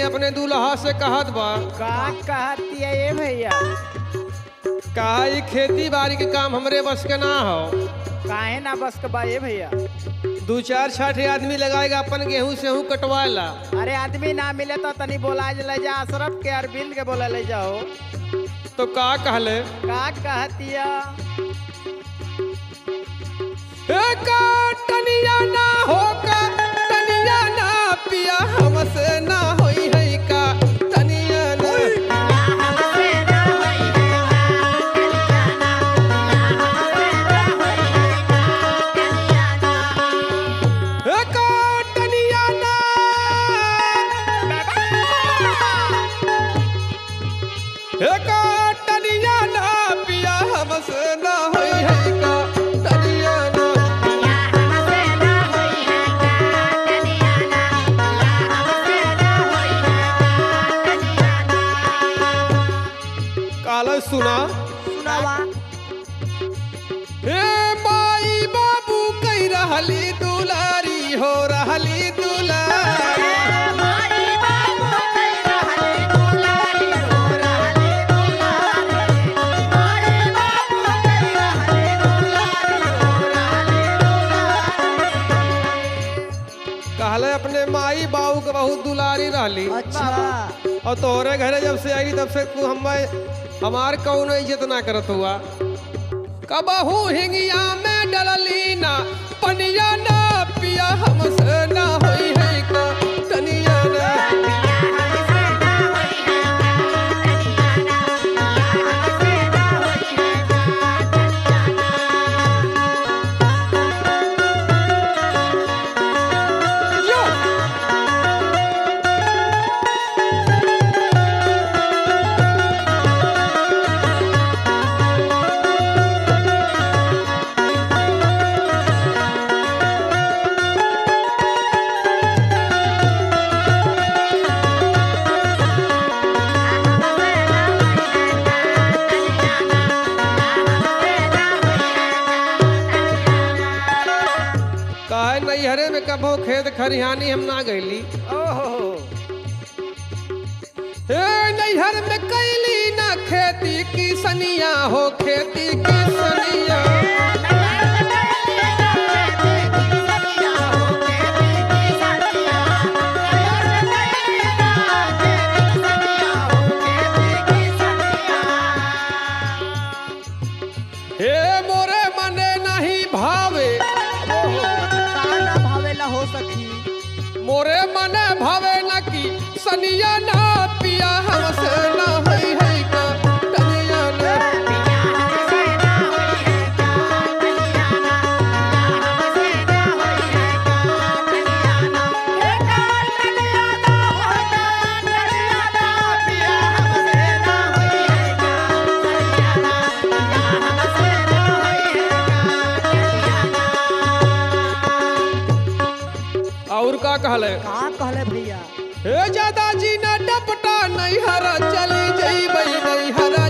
अपने दूल्हा से कहत बा का कहती है ये भैया? कहा ई खेती बाड़ी के काम हमरे बस के ना हो। काहे ना बस के बा ये भैया? 2-4-6 आदमी लगाएगा अपन गेहूं सेहूं कटवाएला। अरे आदमी ना मिले तो तनी बोला ले जा, अशरफ के अरविंद के बोला ले जाओ। तो का कहले का कहती है? तनिया ना हो का तनिया ना पिया हमसे ना होई है का तनिया ना तनिया ना तनिया ना पिया हमसे ना होई है का तनिया ना काला सुना सुनावा। हे माई बाबू कई रहली दुलारी हो रहली दुलारी कहले अपने माई बाबू के बहुत दुलारी रहली। अच्छा। और तोहरे घरे जब से आई तब से तू हमार कौनो इज्जत ना करत हुआ। कबहू हिंगिया में डलली ना पनिया ना पिया हमसे ना होई है का तनिया ना काहे नैहरे में कबो खेत खरिहानी हम ना गईली। ओहो। हे नैहर में कैली ना खेती की सनिया हो खेती की सनिया हे मोरे मने नहीं भावे ना भावेला हो सकी। मोरे मने भावे न की सनिया ना पिया हमसे ना होई है का तनिया ना और का कहले का कहले भैया? हे ज्यादा जी ना डपटा नहीं हरा चली जई बई नहीं हरा